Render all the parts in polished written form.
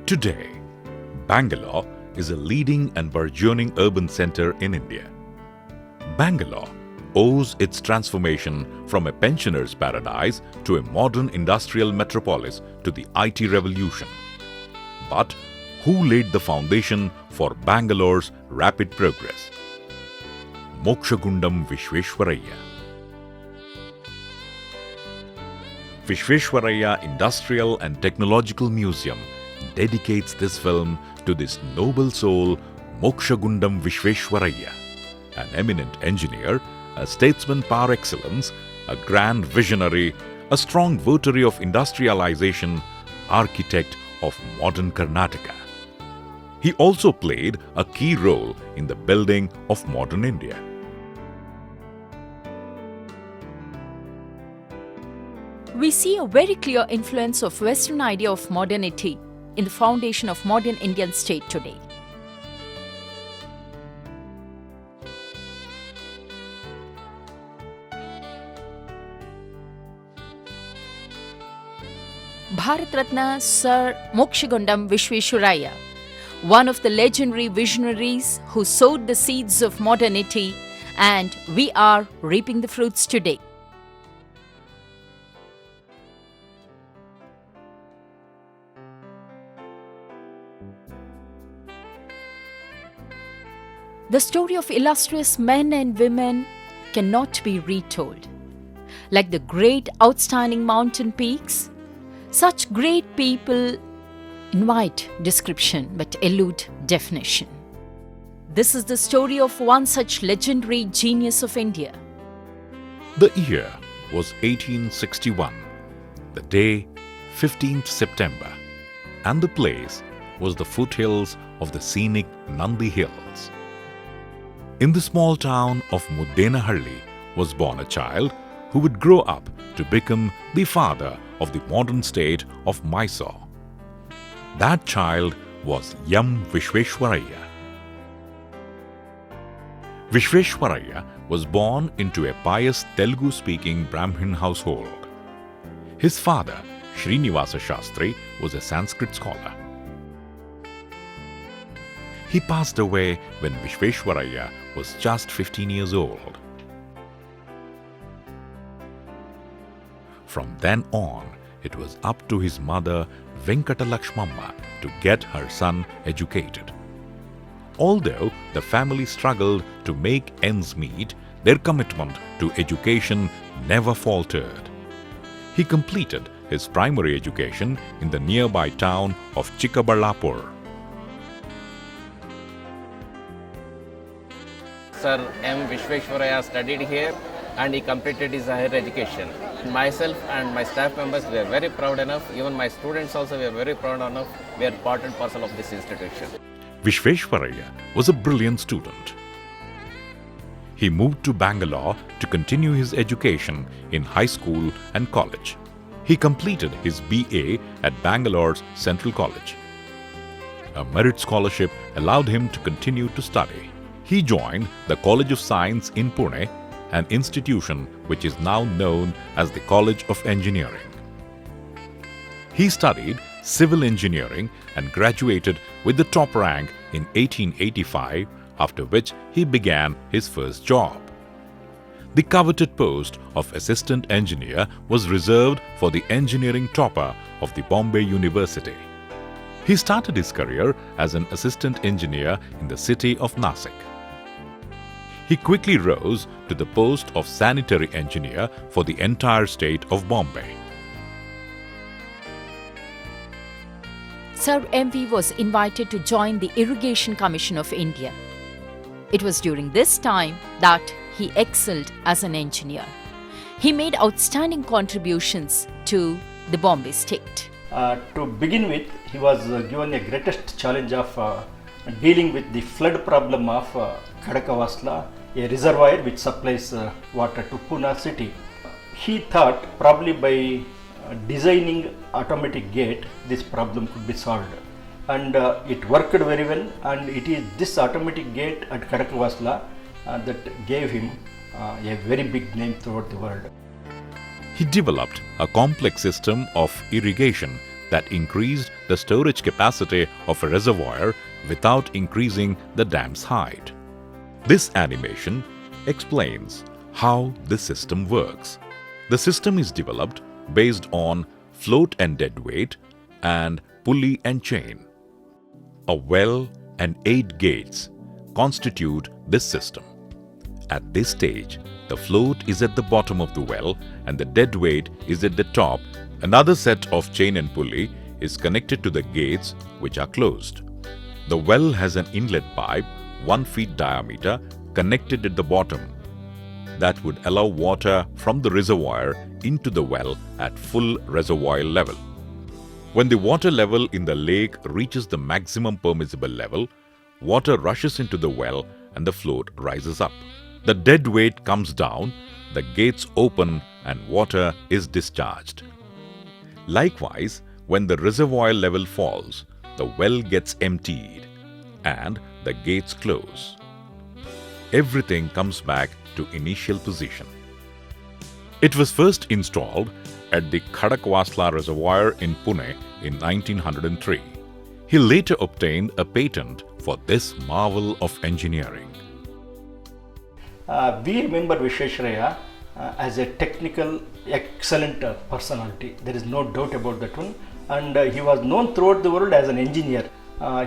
Today, Bangalore is a leading and burgeoning urban centre in India. Bangalore owes its transformation from a pensioner's paradise to a modern industrial metropolis to the IT revolution. But who laid the foundation for Bangalore's rapid progress? Mokshagundam Visvesvaraya. Visvesvaraya Industrial and Technological Museum dedicates this film to this noble soul, Mokshagundam Visvesvaraya, an eminent engineer, a statesman par excellence, a grand visionary, a strong votary of industrialization, architect of modern Karnataka. He also played a key role in the building of modern India. We see a very clear influence of Western idea of modernity in the foundation of modern Indian state today. Bharat Ratna Sir Mokshagundam Visvesvaraya, one of the legendary visionaries who sowed the seeds of modernity, and we are reaping the fruits today. The story of illustrious men and women cannot be retold. Like the great outstanding mountain peaks, such great people invite description but elude definition. This is the story of one such legendary genius of India. The year was 1861, the day 15th September, and the place was the foothills of the scenic Nandi Hills. In the small town of Muddenahalli was born a child who would grow up to become the father of the modern state of Mysore. That child was young Visvesvaraya. Visvesvaraya was born into a pious Telugu-speaking Brahmin household. His father, Srinivasa Shastri, was a Sanskrit scholar. He passed away when Visvesvaraya was just 15 years old. From then on, it was up to his mother Venkatalakshmamma to get her son educated. Although the family struggled to make ends meet, their commitment to education never faltered. He completed his primary education in the nearby town of Chikkaballapur. Sir M. Visvesvaraya studied here and he completed his higher education. Myself and my staff members were very proud enough, even my students also were very proud enough, we are part and parcel of this institution. Visvesvaraya was a brilliant student. He moved to Bangalore to continue his education in high school and college. He completed his BA at Bangalore's Central College. A merit scholarship allowed him to continue to study. He joined the College of Science in Pune, an institution which is now known as the College of Engineering. He studied civil engineering and graduated with the top rank in 1885, after which he began his first job. The coveted post of assistant engineer was reserved for the engineering topper of the Bombay University. He started his career as an assistant engineer in the city of Nasik. He quickly rose to the post of sanitary engineer for the entire state of Bombay. Sir MV was invited to join the Irrigation Commission of India. It was during this time that he excelled as an engineer. He made outstanding contributions to the Bombay state. To begin with, he was given a greatest challenge of dealing with the flood problem of Khadakavasla, a reservoir which supplies water to Pune city. He thought probably by designing automatic gate, this problem could be solved. And it worked very well, and it is this automatic gate at Khadakavasla that gave him a very big name throughout the world. He developed a complex system of irrigation that increased the storage capacity of a reservoir without increasing the dam's height. This animation explains how this system works. The system is developed based on float and dead weight and pulley and chain. A well and 8 gates constitute this system. At this stage, the float is at the bottom of the well and the dead weight is at the top. Another set of chain and pulley is connected to the gates, which are closed. The well has an inlet pipe 1 feet diameter connected at the bottom that would allow water from the reservoir into the well at full reservoir level. When the water level in the lake reaches the maximum permissible level, water rushes into the well and the float rises up. The dead weight comes down, the gates open and water is discharged. Likewise, when the reservoir level falls, the well gets emptied and the gates close. Everything comes back to initial position. It was first installed at the Khadakwasla Reservoir in Pune in 1903. He later obtained a patent for this marvel of engineering. We remember Visvesvaraya as a technical, excellent personality. There is no doubt about that one. And he was known throughout the world as an engineer.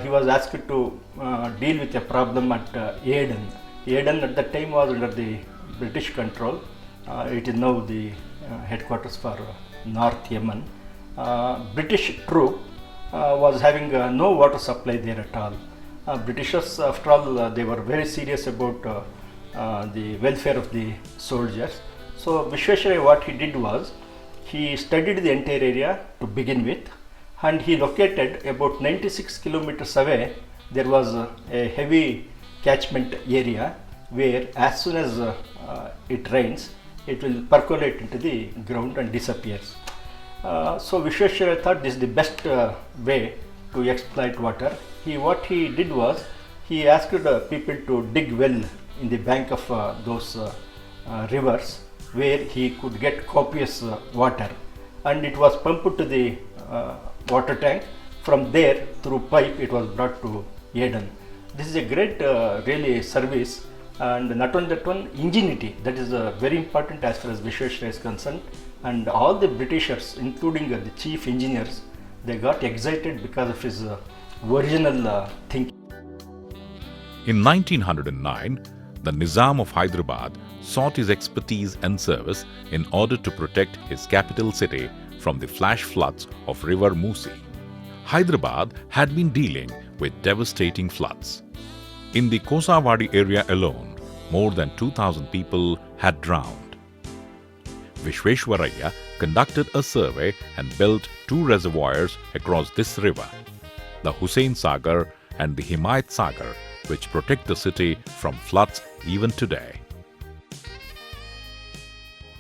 He was asked to deal with a problem at Aden. Aden at that time was under the British control. It is now the headquarters for North Yemen. British troop was having no water supply there at all. Britishers, after all, they were very serious about the welfare of the soldiers. So Visvesvaraya, what he did was, he studied the entire area to begin with, and he located about 96 kilometers away. There was a heavy catchment area where as soon as it rains, it will percolate into the ground and disappears. So Visvesvaraya thought this is the best way to exploit water. What he did was, he asked people to dig well in the bank of those rivers where he could get copious water, and it was pumped to the water tank. From there, through pipe, it was brought to Aden. This is a great really service, and not only that one, ingenuity, that is very important as far as Visvesvaraya is concerned. And all the Britishers, including the chief engineers, they got excited because of his original thinking. In 1909, the Nizam of Hyderabad sought his expertise and service in order to protect his capital city from the flash floods of river Musi. Hyderabad had been dealing with devastating floods. In the Kosawadi area alone, more than 2,000 people had drowned. Visvesvaraya conducted a survey and built 2 reservoirs across this river, the Hussain Sagar and the Himayat Sagar, which protect the city from floods even today.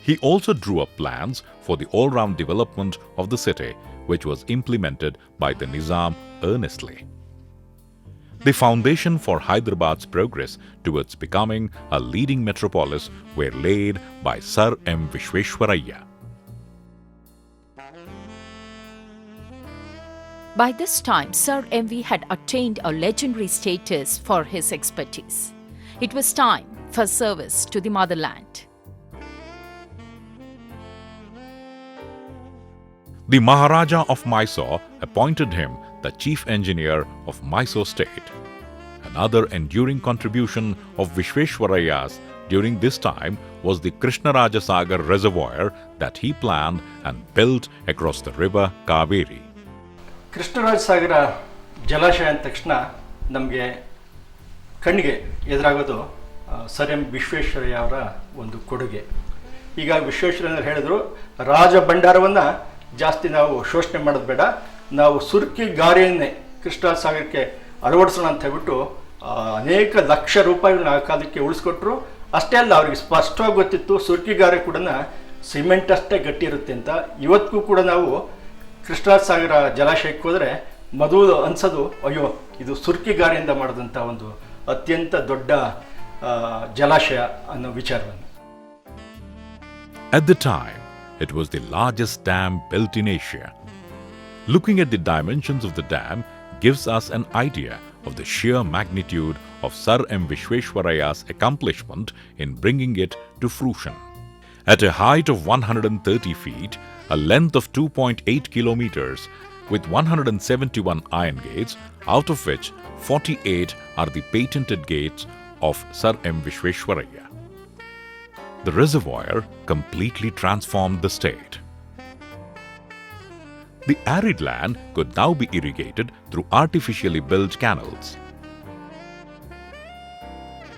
He also drew up plans for the all-round development of the city, which was implemented by the Nizam earnestly. The foundation for Hyderabad's progress towards becoming a leading metropolis were laid by Sir M. Visvesvaraya. By this time, Sir MV had attained a legendary status for his expertise. It was time for service to the motherland. The Maharaja of Mysore appointed him the chief engineer of Mysore state. Another enduring contribution of Visvesvaraya's during this time was the Krishnaraja Sagar reservoir that he planned and built across the river Kaveri. Krishnaraja ಸಾಗರ ಜಲಾಶಯ ಅಂದ ತಕ್ಷಣ ನಮಗೆ ಕಣ್ಣಿಗೆ ಎದುರಾಗೋದು sir M Visvesvaraya ಅವರ ಒಂದು ಕೊಡುಗೆ. ಈಗ ವಿಶ್ವೇಶ್ವರಯ್ಯ ಹೇಳಿದ್ರು, ರಾಜ ಭಂಡಾರವನ್ನು ಜಾಸ್ತಿ ನಾವು ಶೋಷಣೆ ಮಾಡೋದು ಬೇಡ, ನಾವು ಸುರ್ಕಿ ಗಾರೆಯನ್ನೇ ಕೃಷ್ಣರಾಜ ಸಾಗರಕ್ಕೆ ಅಳವಡಿಸೋಣ ಅಂತ ಹೇಳ್ಬಿಟ್ಟು ಅನೇಕ ಲಕ್ಷ ರೂಪಾಯಿಗಳನ್ನ ಆ ಕಾಲಕ್ಕೆ ಉಳಿಸ್ಕೊಟ್ರು. ಅಷ್ಟೇ ಅಲ್ಲ, ಅವ್ರಿಗೆ ಸ್ಪಷ್ಟವಾಗಿ ಗೊತ್ತಿತ್ತು ಸುರ್ಕಿ ಗಾರೆ ಕೂಡ ಸಿಮೆಂಟ್ ಅಷ್ಟೇ ಗಟ್ಟಿ ಇರುತ್ತೆ ಅಂತ. ಇವತ್ತಿಗೂ ಕೂಡ ನಾವು ಕೃಷ್ಣರಾಜ ಸಾಗರ ಜಲಾಶಯಕ್ಕೆ ಹೋದರೆ ಮೊದಲು ಅನ್ಸೋದು, ಅಯ್ಯೋ ಇದು ಸುರ್ಕಿ ಗಾರೆಯಿಂದ ಮಾಡಿದಂಥ ಒಂದು ಅತ್ಯಂತ ದೊಡ್ಡ ಜಲಾಶಯ ಅನ್ನೋ ವಿಚಾರವನ್ನು. At the time, it was the largest dam built in Asia. Looking at the dimensions of the dam gives us an idea of the sheer magnitude of Sir M. Visvesvaraya's accomplishment in bringing it to fruition. At a height of 130 feet, a length of 2.8 kilometers, with 171 iron gates, out of which 48 are the patented gates of Sir M. Visvesvaraya. The reservoir completely transformed the state. The arid land could now be irrigated through artificially built canals.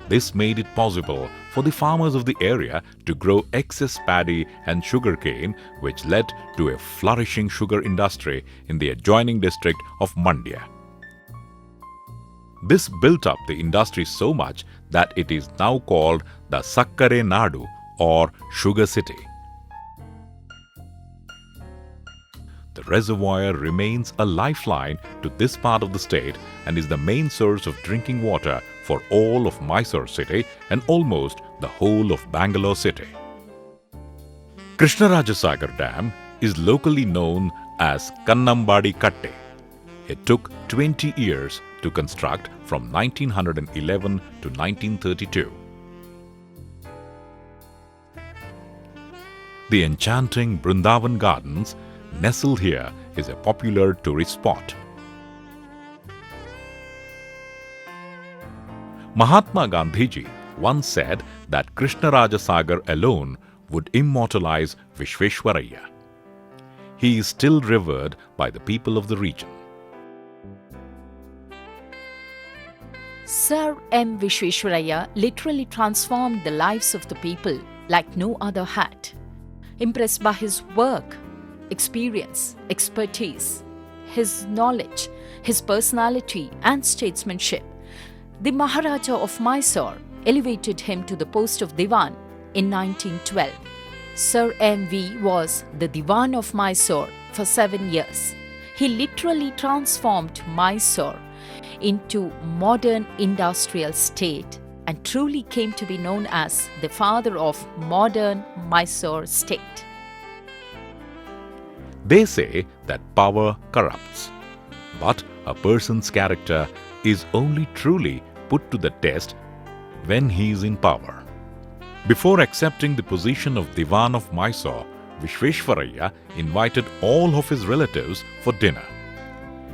This made it possible for the farmers of the area to grow excess paddy and sugarcane, which led to a flourishing sugar industry in the adjoining district of Mandya. This built up the industry so much that it is now called the Sakkare Nadu or Sugar City. The reservoir remains a lifeline to this part of the state and is the main source of drinking water for all of Mysore city and almost the whole of Bangalore city. Krishnarajasagar Dam is locally known as Kannambadi Katte. It took 20 years to construct from 1911 to 1932. The enchanting Brindavan Gardens nestled here is a popular tourist spot. Mahatma Gandhiji once said that Krishnarajasagar alone would immortalize Visvesvaraya. He is still revered by the people of the region. Sir M. Visvesvaraya literally transformed the lives of the people like no other had. Impressed by his work, experience, expertise, his knowledge, his personality and statesmanship, the Maharaja of Mysore elevated him to the post of Diwan in 1912. Sir M.V. was the Diwan of Mysore for 7 years. He literally transformed Mysore into modern industrial state and truly came to be known as the father of modern Mysore state. They say that power corrupts, but a person's character is only truly put to the test when he is in power. Before accepting the position of Diwan of Mysore, Visvesvaraya invited all of his relatives for dinner.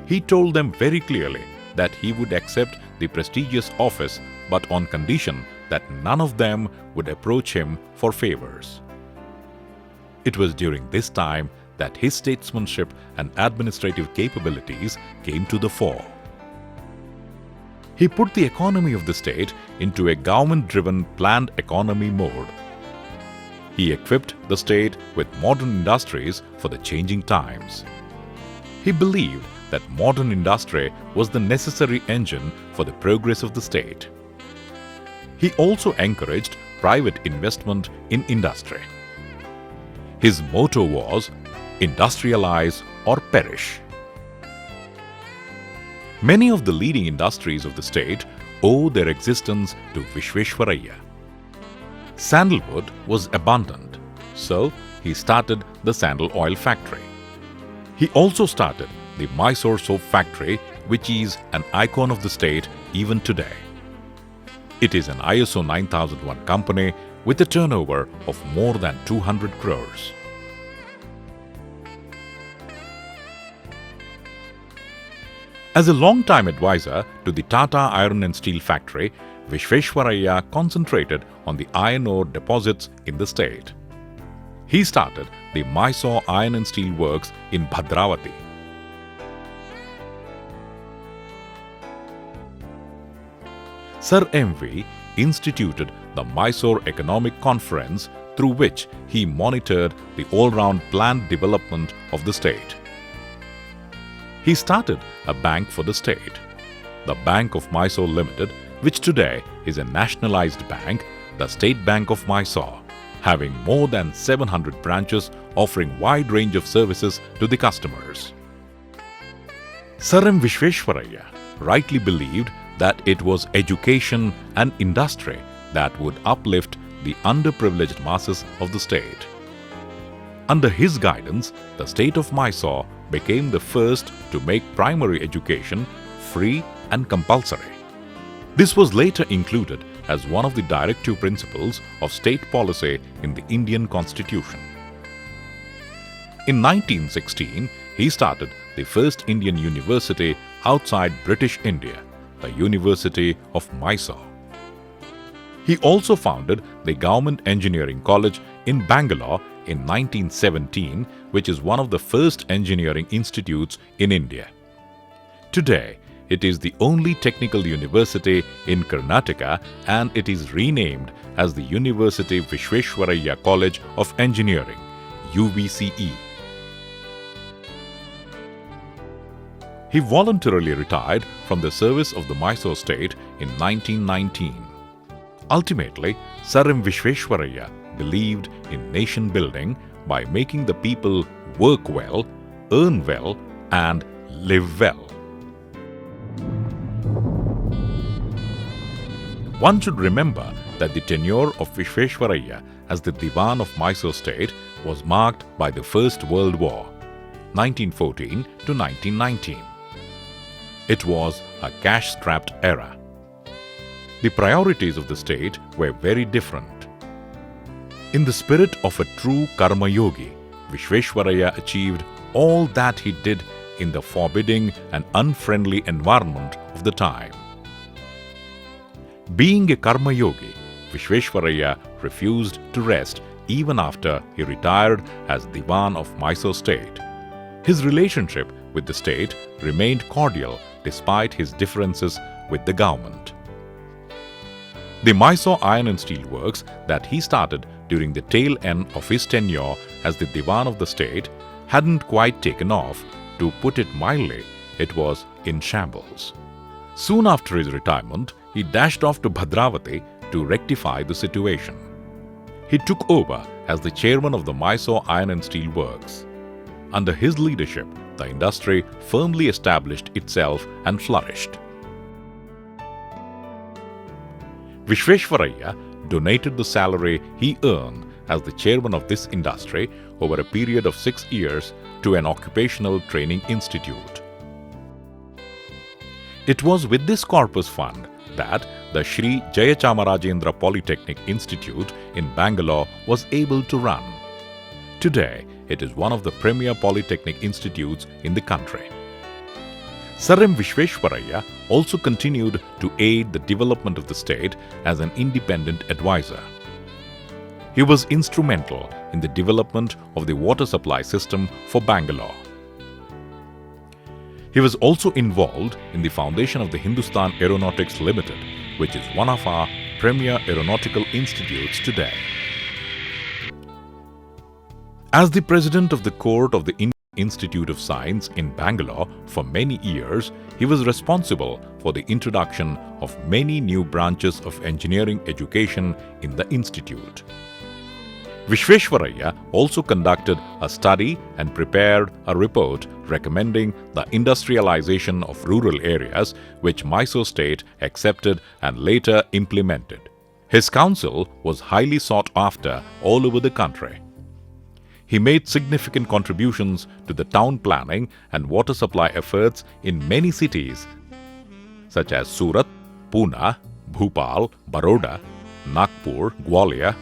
He told them very clearly that he would accept the prestigious office, but on condition that none of them would approach him for favors. It was during this time that his statesmanship and administrative capabilities came to the fore. He put the economy of the state into a government-driven planned economy mode. He equipped the state with modern industries for the changing times. He believed that modern industry was the necessary engine for the progress of the state. He also encouraged private investment in industry. His motto was, "Industrialize or perish." Many of the leading industries of the state owe their existence to Visvesvaraya. Sandalwood was abundant, so he started the sandal oil factory. He also started the Mysore soap factory, which is an icon of the state even today. It is an ISO 9001 company with a turnover of more than 200 crores. As a long-time advisor to the Tata Iron and Steel Factory, Visvesvaraya concentrated on the iron ore deposits in the state. He started the Mysore Iron and Steel Works in Bhadravati. Sir M.V. instituted the Mysore Economic Conference, through which he monitored the all-round planned development of the state. He started a bank for the state, the Bank of Mysore Limited, which today is a nationalized bank, the State Bank of Mysore, having more than 700 branches offering wide range of services to the customers. Sir M. Visvesvaraya rightly believed that it was education and industry that would uplift the underprivileged masses of the state. Under his guidance, the state of Mysore became the first to make primary education free and compulsory. This was later included as one of the directive principles of state policy in the Indian Constitution. In 1916, he started the first Indian university outside British India, the University of Mysore. He also founded the Government Engineering College in Bangalore in 1917, which is one of the first engineering institutes in India. Today, it is the only technical university in Karnataka, and it is renamed as the University Visvesvaraya College of Engineering, UVCE. He voluntarily retired from the service of the Mysore state in 1919. Ultimately, Sir M. Visvesvaraya believed in nation building by making the people work well, earn well, and live well. One should remember that the tenure of Visvesvaraya as the Diwan of Mysore state was marked by the First World War, 1914 to 1919. It was a cash-strapped era. The priorities of the state were very different. In the spirit of a true karma yogi, Visvesvaraya achieved all that he did in the forbidding and unfriendly environment of the time. Being a karma yogi, Visvesvaraya refused to rest even after he retired as Diwan of Mysore state. His relationship with the state remained cordial despite his differences with the government. The Mysore Iron and Steel Works that he started during the tail end of his tenure as the Diwan of the state hadn't quite taken off. To put it mildly, it was in shambles. Soon after his retirement, he dashed off to Bhadravati to rectify the situation. He took over as the chairman of the Mysore Iron and Steel Works. Under his leadership, the industry firmly established itself and flourished. Visvesvaraya donated the salary he earned as the chairman of this industry over a period of 6 years to an occupational training institute. It was with this corpus fund that the Sri Jayachamarajendra Polytechnic Institute in Bangalore was able to run. Today, it is one of the premier polytechnic institutes in the country. Sir M. Visvesvaraya also continued to aid the development of the state as an independent advisor. He was instrumental in the development of the water supply system for Bangalore. He was also involved in the foundation of the Hindustan Aeronautics Limited, which is one of our premier aeronautical institutes today. As the president of the court of the Indian Institute of Science in Bangalore for many years, he was responsible for the introduction of many new branches of engineering education in the institute. Visvesvaraya also conducted a study and prepared a report recommending the industrialization of rural areas, which Mysore state accepted and later implemented. His counsel was highly sought after all over the country. He made significant contributions to the town planning and water supply efforts in many cities such as Surat, Pune, Bhopal, Baroda, Nagpur, Gwalior,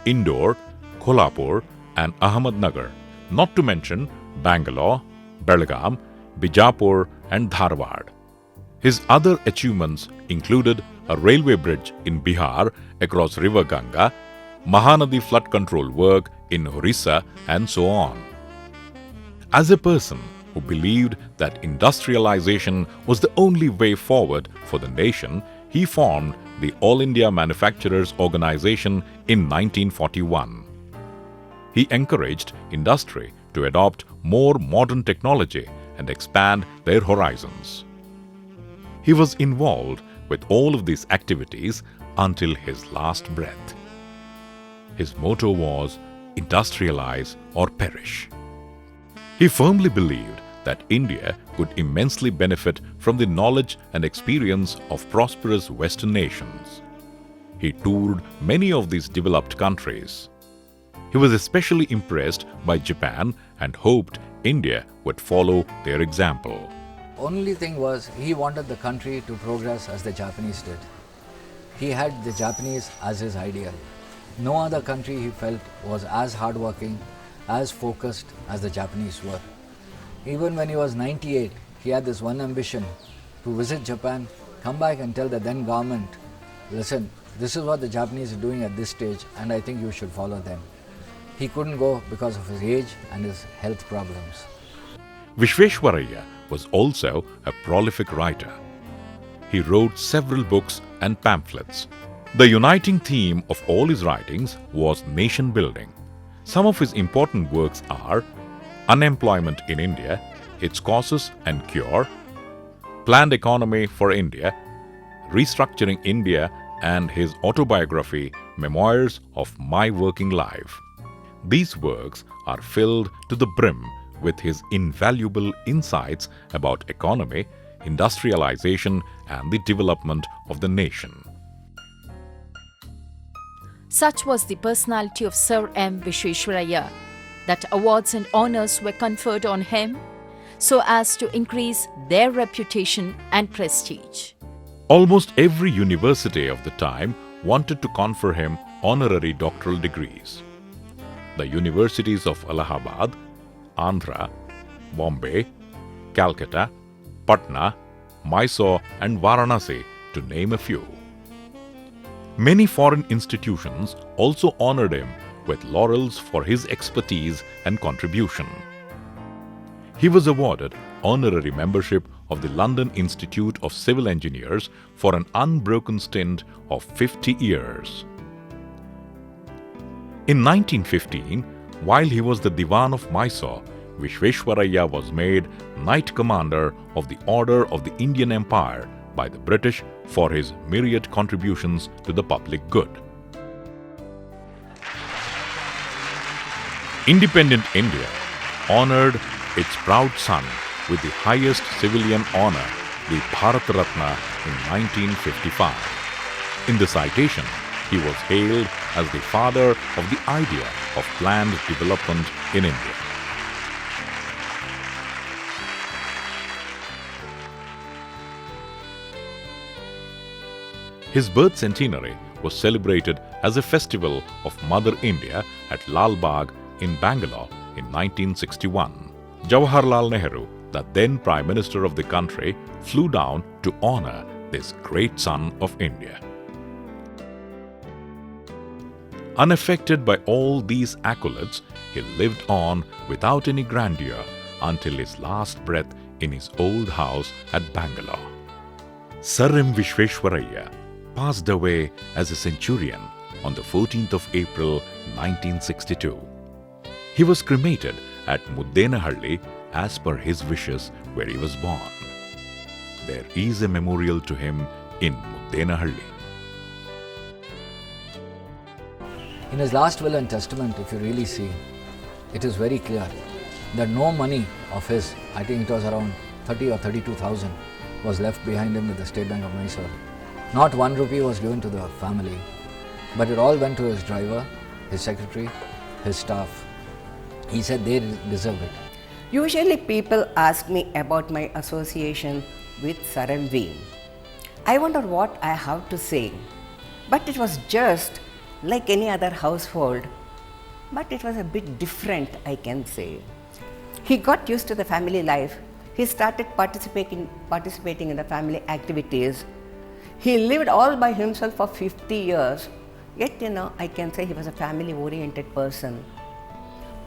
Indore, Kolhapur and Ahmednagar, not to mention Bangalore, Belgaum, Bijapur and Dharwad. His other achievements included a railway bridge in Bihar across River Ganga, Mahanadi flood control work in Orissa, and so on. As a person who believed that industrialization was the only way forward for the nation, he formed the All India Manufacturers Organization in 1941. He encouraged industry to adopt more modern technology and expand their horizons. He was involved with all of these activities until his last breath. His motto was, "Industrialize or perish." He firmly believed that India could immensely benefit from the knowledge and experience of prosperous Western nations. He toured many of these developed countries. He was especially impressed by Japan and hoped India would follow their example. Only thing was he wanted the country to progress as the Japanese did. He had the Japanese as his ideal. No other country he felt was as hardworking, as focused as the Japanese were. Even when he was 98, he had this one ambition to visit Japan, come back and tell the then government, listen, this is what the Japanese are doing at this stage and I think you should follow them. He couldn't go because of his age and his health problems. Visvesvaraya was also a prolific writer. He wrote several books and pamphlets. The uniting theme of all his writings was nation building. Some of his important works are Unemployment in India, Its Causes and Cure, Planned Economy for India, Restructuring India, and his autobiography, Memoirs of My Working Life. These works are filled to the brim with his invaluable insights about economy, industrialization, and the development of the nation. Such was the personality of Sir M. Visvesvaraya that awards and honors were conferred on him so as to increase their reputation and prestige. Almost every university of the time wanted to confer him honorary doctoral degrees. The universities of Allahabad, Andhra, Bombay, Calcutta, Patna, Mysore, and Varanasi, to name a few. Many foreign institutions also honored him with laurels for his expertise and contribution. He was awarded honorary membership of the London Institute of Civil Engineers for an unbroken stint of 50 years. In 1915, while he was the Diwan of Mysore, Visvesvaraya was made Knight Commander of the Order of the Indian Empire by the British for his myriad contributions to the public good. Independent India honored its proud son with the highest civilian honor, the Bharat Ratna, in 1955. In the citation, he was hailed as the father of the idea of planned development in India. His birth centenary was celebrated as a festival of Mother India at Lal Bagh in Bangalore in 1961. Jawaharlal Nehru, the then Prime Minister of the country, flew down to honor this great son of India. Unaffected by all these accolades, he lived on without any grandeur until his last breath in his old house at Bangalore. Sir M. Visvesvaraya passed away as a centurion on the 14th of April 1962. He was cremated at Muddenahalli as per his wishes where he was born. There is a memorial to him in Muddenahalli. In his last will and testament, if you really see, it is very clear that no money of his, I think it was around 30 or 32,000, was left behind him with the State Bank of Mysore. Not 1 rupee was given to the family, but it all went to his driver, his secretary, his staff. He said they deserve it. Usually people ask me about my association with Sir M.V. I wonder what I have to say, but it was just like any other household, but it was a bit different, I can say. He got used to the family life. He started participating in the family activities. He lived all by himself for 50 years. Yet, I can say he was a family-oriented person.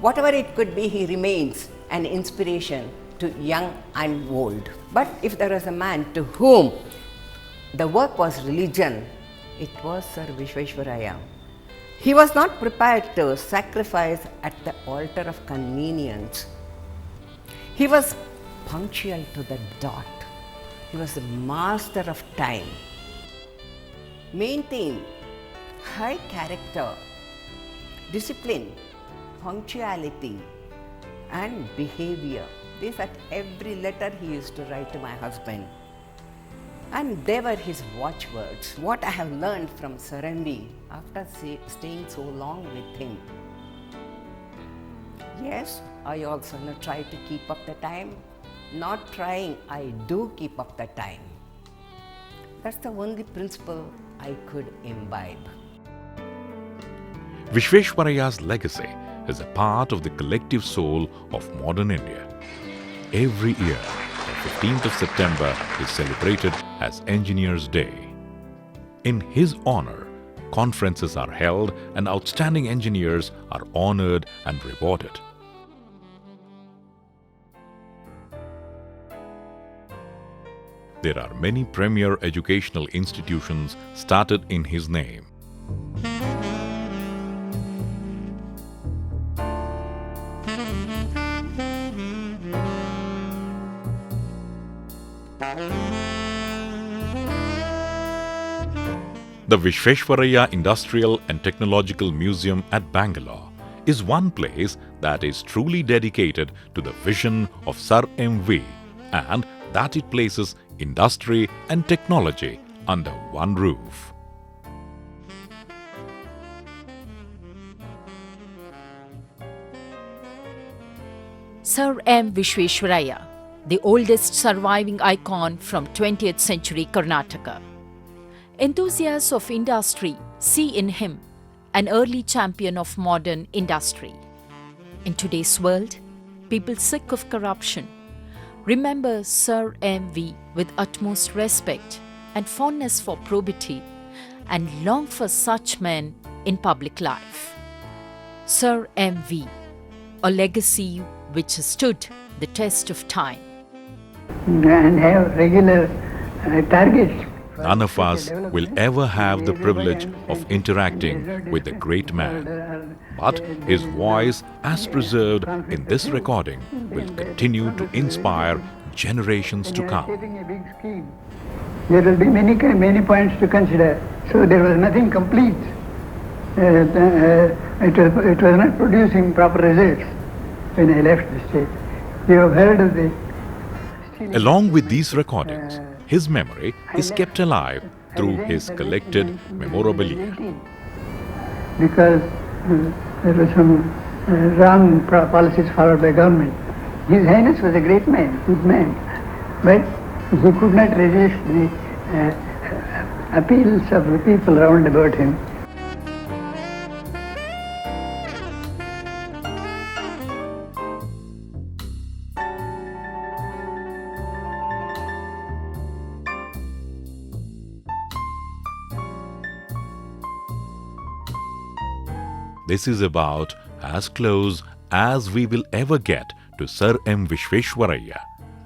Whatever it could be, he remains an inspiration to young and old. But if there was a man to whom the work was religion, it was Sir Visvesvaraya. He was not prepared to sacrifice at the altar of convenience. He was punctual to the dot. He was the master of time. Maintain high character, discipline, punctuality, and behavior. This at every letter he used to write to my husband. And they were his watchwords. What I have learned from Sir M.V. after staying so long with him. Yes, I also try to keep up the time. Not trying, I do keep up the time. That's the only principle I could imbibe. Visvesvaraya's legacy is a part of the collective soul of modern India. Every year, the 15th of September is celebrated as Engineers' Day. In his honor, conferences are held and outstanding engineers are honored and rewarded. There are many premier educational institutions started in his name. The Visvesvaraya Industrial and Technological Museum at Bangalore is one place that is truly dedicated to the vision of Sir M.V. and that it places industry and technology under one roof. Sir M. Visvesvaraya, the oldest surviving icon from 20th century Karnataka. Enthusiasts of industry see in him an early champion of modern industry. In today's world, people sick of corruption remember Sir M.V. with utmost respect and fondness for probity and long for such men in public life. Sir M.V., a legacy which stood the test of time. And have regular targets. None of us will ever have the privilege of interacting with the great man. But his voice, as preserved in this recording, will continue to inspire generations to come. Setting a big scheme, there will be many points to consider. So there was nothing complete. It was not producing proper results when I left the state. You have heard of the... Along with these recordings, his memory is kept alive through his collected memorabilia. Because there were some wrong policies followed by government. His Highness was a great man, good man, but he could not resist the appeals of the people round about him. This is about as close as we will ever get to Sir M. Visvesvaraya,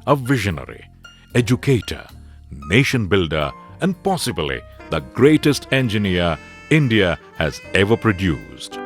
a visionary, educator, nation builder, and possibly the greatest engineer India has ever produced.